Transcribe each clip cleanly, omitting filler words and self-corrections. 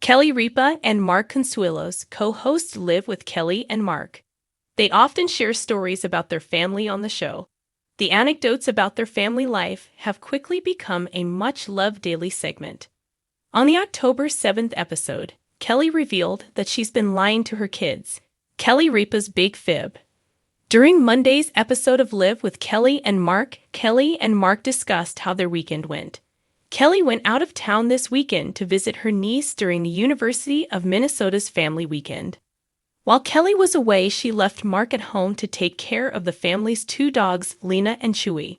Kelly Ripa and Mark Consuelos co-host Live with Kelly and Mark. They often share stories about their family on the show. The anecdotes about their family life have quickly become a much-loved daily segment. On the October 7th episode, Kelly revealed that she's been lying to her kids. Kelly Ripa's big fib. During Monday's episode of Live with Kelly and Mark discussed how their weekend went. Kelly went out of town this weekend to visit her niece during the University of Minnesota's Family Weekend. While Kelly was away, she left Mark at home to take care of the family's two dogs, Lena and Chewy.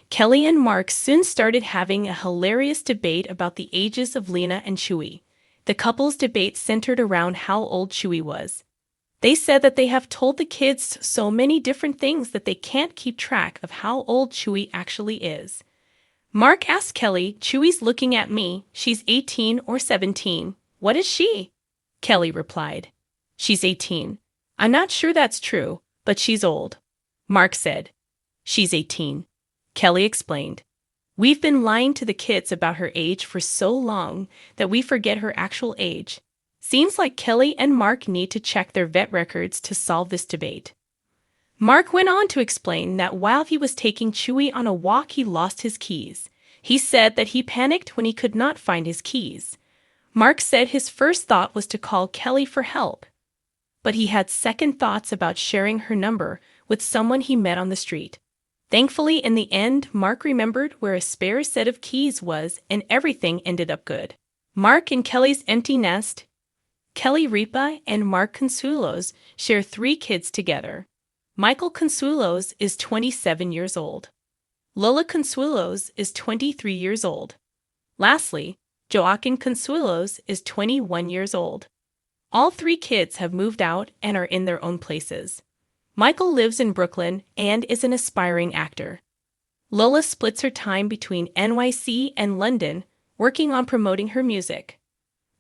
Kelly and Mark soon started having a hilarious debate about the ages of Lena and Chewy. The couple's debate centered around how old Chewy was. They said that they have told the kids so many different things that they can't keep track of how old Chewy actually is. Mark asked Kelly, "Chewy's looking at me. She's 18 or 17. What is she?" Kelly replied, "She's 18. I'm not sure that's true, but she's old." Mark said, "She's 18. Kelly explained, "We've been lying to the kids about her age for so long that we forget her actual age. Seems like Kelly and Mark need to check their vet records to solve this debate." Mark went on to explain that while he was taking Chewy on a walk, he lost his keys. He said that he panicked when he could not find his keys. Mark said his first thought was to call Kelly for help, but he had second thoughts about sharing her number with someone he met on the street. Thankfully, in the end, Mark remembered where a spare set of keys was and everything ended up good. Mark and Kelly's empty nest. Kelly Ripa and Mark Consuelos share 3 kids together. Michael Consuelos is 27 years old. Lola Consuelos is 23 years old. Lastly, Joaquin Consuelos is 21 years old. All 3 kids have moved out and are in their own places. Michael lives in Brooklyn and is an aspiring actor. Lola splits her time between NYC and London, working on promoting her music.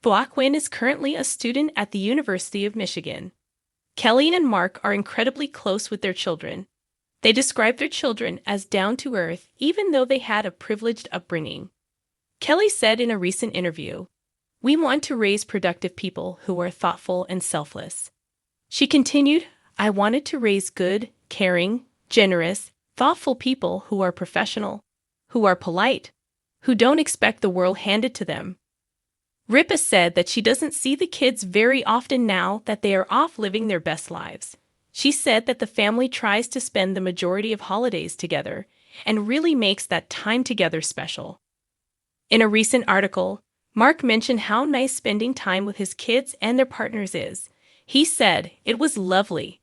Joaquin is currently a student at the University of Michigan. Kelly and Mark are incredibly close with their children. They describe their children as down-to-earth, even though they had a privileged upbringing. Kelly said in a recent interview, "We want to raise productive people who are thoughtful and selfless." She continued, "I wanted to raise good, caring, generous, thoughtful people who are professional, who are polite, who don't expect the world handed to them." Ripa said that she doesn't see the kids very often now that they are off living their best lives. She said that the family tries to spend the majority of holidays together and really makes that time together special. In a recent article, Mark mentioned how nice spending time with his kids and their partners is. He said, "It was lovely.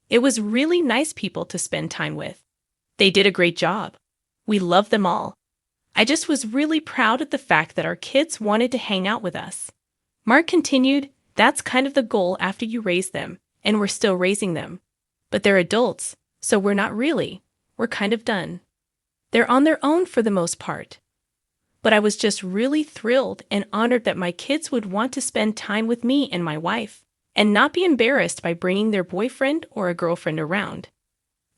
It was really nice people to spend time with. They did a great job. We love them all. I just was really proud of the fact that our kids wanted to hang out with us." Mark continued, "That's kind of the goal after you raise them, and we're still raising them. But they're adults, so we're not really. We're kind of done. They're on their own for the most part. But I was just really thrilled and honored that my kids would want to spend time with me and my wife, and not be embarrassed by bringing their boyfriend or a girlfriend around."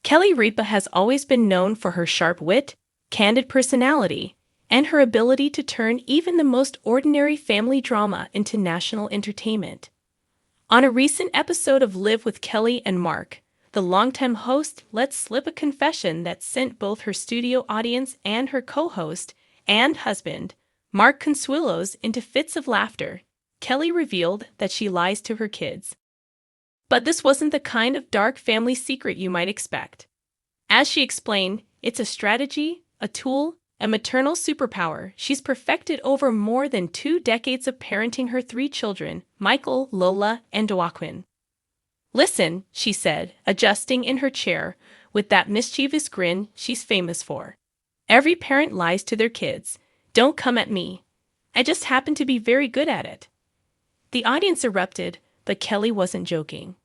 Kelly Ripa has always been known for her sharp wit, candid personality, and her ability to turn even the most ordinary family drama into national entertainment. On a recent episode of Live with Kelly and Mark, the longtime host let slip a confession that sent both her studio audience and her co-host and husband, Mark Consuelos, into fits of laughter. Kelly revealed that she lies to her kids. But this wasn't the kind of dark family secret you might expect. As she explained, it's a strategy, a tool, a maternal superpower she's perfected over more than 2 decades of parenting her 3 children, Michael, Lola, and Joaquin. "Listen," she said, adjusting in her chair with that mischievous grin she's famous for. "Every parent lies to their kids. Don't come at me. I just happen to be very good at it." The audience erupted, but Kelly wasn't joking.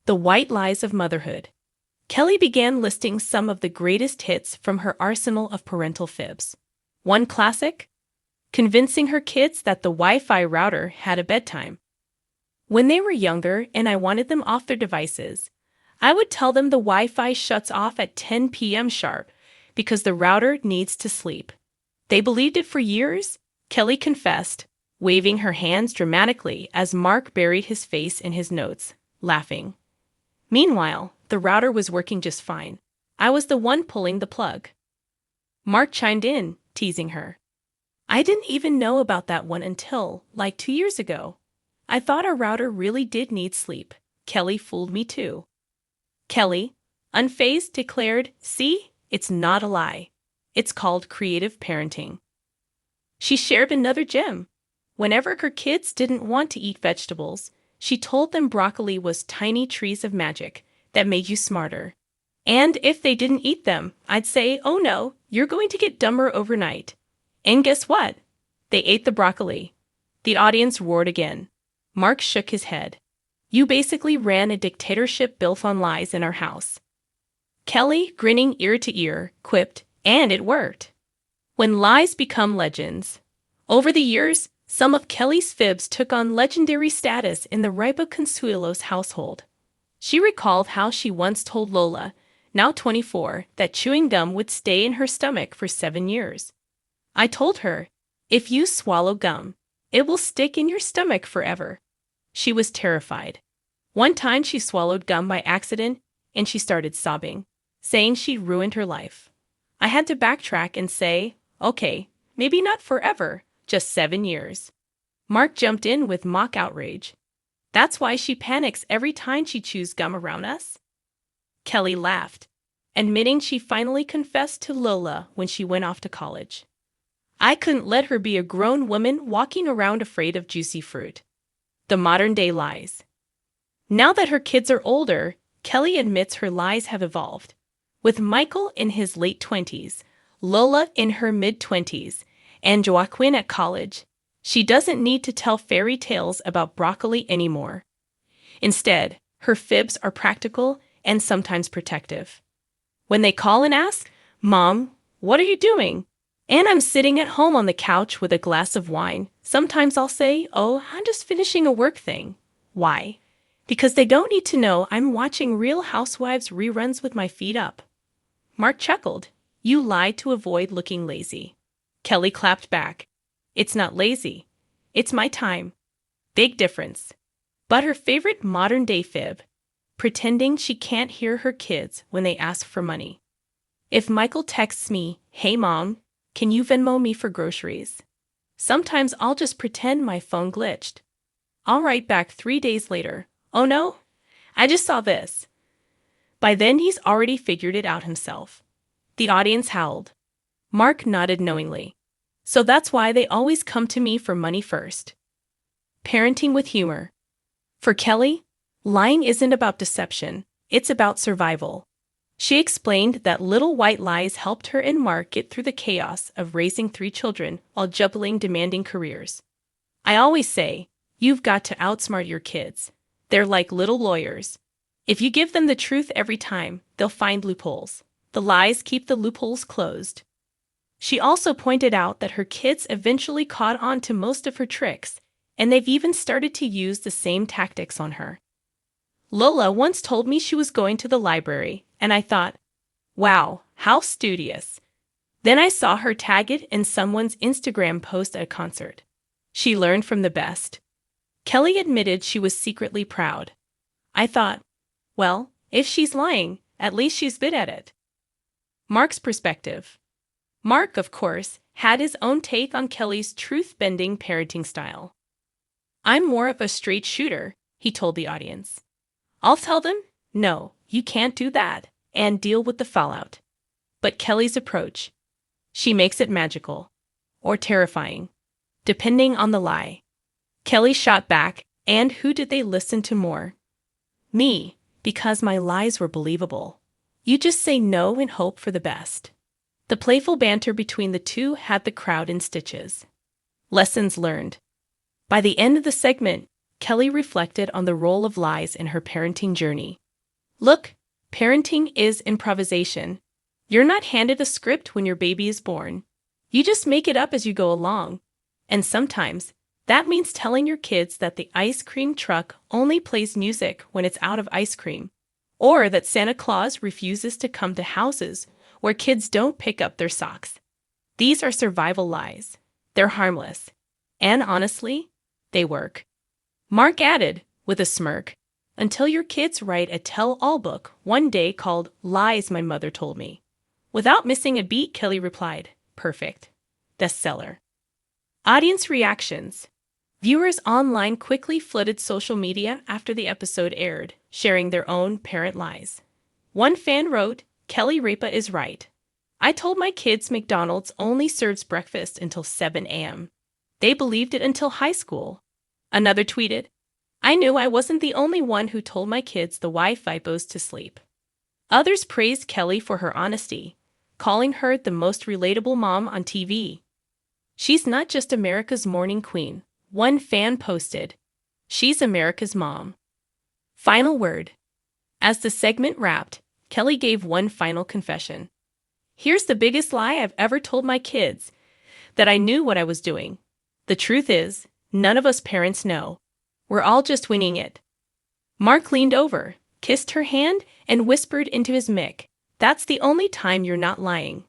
The white lies of motherhood. Kelly began listing some of the greatest hits from her arsenal of parental fibs. One classic? Convincing her kids that the Wi-Fi router had a bedtime. "When they were younger and I wanted them off their devices, I would tell them the Wi-Fi shuts off at 10 p.m. sharp because the router needs to sleep. They believed it for years," Kelly confessed. waving her hands dramatically as Mark buried his face in his notes, laughing. Meanwhile, the router was working just fine. I was the one pulling the plug. Mark chimed in, teasing her. I didn't even know about that one until, like 2 years ago. I thought our router really did need sleep. Kelly fooled me too. Kelly, unfazed, declared, see, it's not a lie. It's called creative parenting. She shared another gem. Whenever her kids didn't want to eat vegetables, she told them broccoli was tiny trees of magic that made you smarter. And if they didn't eat them, I'd say, oh no, you're going to get dumber overnight. And guess what? They ate the broccoli. The audience roared again. Mark shook his head. You basically ran a dictatorship built on lies in our house. Kelly, grinning ear to ear, quipped, and it worked. When lies become legends. Over the years, some of Kelly's fibs took on legendary status in the Ripa Consuelos household. She recalled how she once told Lola, now 24, that chewing gum would stay in her stomach for 7 years. I told her, if you swallow gum, it will stick in your stomach forever. She was terrified. One time she swallowed gum by accident and she started sobbing, saying she'd ruined her life. I had to backtrack and say, okay, maybe not forever, just 7 years. Mark jumped in with mock outrage. That's why she panics every time she chews gum around us? Kelly laughed, admitting she finally confessed to Lola when she went off to college. I couldn't let her be a grown woman walking around afraid of juicy fruit. The modern-day lies. Now that her kids are older, Kelly admits her lies have evolved. With Michael in his late 20s, Lola in her mid-20s, and Joaquin at college, she doesn't need to tell fairy tales about broccoli anymore. Instead, her fibs are practical and sometimes protective. When they call and ask, Mom, what are you doing? And I'm sitting at home on the couch with a glass of wine. Sometimes I'll say, oh, I'm just finishing a work thing. Why? Because they don't need to know I'm watching Real Housewives reruns with my feet up. Mark chuckled. You lied to avoid looking lazy. Kelly clapped back. It's not lazy. It's my time. Big difference. But her favorite modern-day fib, pretending she can't hear her kids when they ask for money. If Michael texts me, hey Mom, can you Venmo me for groceries? Sometimes I'll just pretend my phone glitched. I'll write back 3 days later. Oh no, I just saw this. By then he's already figured it out himself. The audience howled. Mark nodded knowingly. So that's why they always come to me for money first. Parenting with humor. For Kelly, lying isn't about deception, it's about survival. She explained that little white lies helped her and Mark get through the chaos of raising 3 children while juggling demanding careers. I always say, you've got to outsmart your kids. They're like little lawyers. If you give them the truth every time, they'll find loopholes. The lies keep the loopholes closed. She also pointed out that her kids eventually caught on to most of her tricks, and they've even started to use the same tactics on her. Lola once told me she was going to the library, and I thought, wow, how studious. Then I saw her tag it in someone's Instagram post at a concert. She learned from the best. Kelly admitted she was secretly proud. I thought, well, if she's lying, at least she's good at it. Mark's perspective. Mark, of course, had his own take on Kelly's truth-bending parenting style. I'm more of a straight shooter, he told the audience. I'll tell them, no, you can't do that, and deal with the fallout. But Kelly's approach, she makes it magical, or terrifying, depending on the lie. Kelly shot back, and who did they listen to more? Me, because my lies were believable. You just say no and hope for the best. The playful banter between the two had the crowd in stitches. Lessons learned. By the end of the segment, Kelly reflected on the role of lies in her parenting journey. Look, parenting is improvisation. You're not handed a script when your baby is born. You just make it up as you go along. And sometimes, that means telling your kids that the ice cream truck only plays music when it's out of ice cream, or that Santa Claus refuses to come to houses where kids don't pick up their socks. These are survival lies. They're harmless. And honestly, they work. Mark added, with a smirk, until your kids write a tell-all book one day called Lies My Mother Told Me. Without missing a beat, Kelly replied, perfect. Bestseller. Audience reactions. Viewers online quickly flooded social media after the episode aired, sharing their own parent lies. One fan wrote, Kelly Ripa is right. I told my kids McDonald's only serves breakfast until 7 a.m. They believed it until high school. Another tweeted, I knew I wasn't the only one who told my kids the Wi-Fi goes to sleep. Others praised Kelly for her honesty, calling her the most relatable mom on TV. She's not just America's morning queen, one fan posted. She's America's mom. Final word. As the segment wrapped, Kelly gave one final confession. Here's the biggest lie I've ever told my kids, that I knew what I was doing. The truth is, none of us parents know. We're all just winging it. Mark leaned over, kissed her hand, and whispered into his mic, that's the only time you're not lying.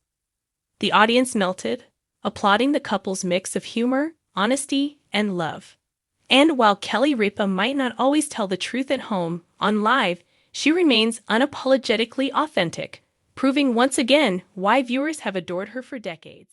The audience melted, applauding the couple's mix of humor, honesty, and love. And while Kelly Ripa might not always tell the truth at home, on live, she remains unapologetically authentic, proving once again why viewers have adored her for decades.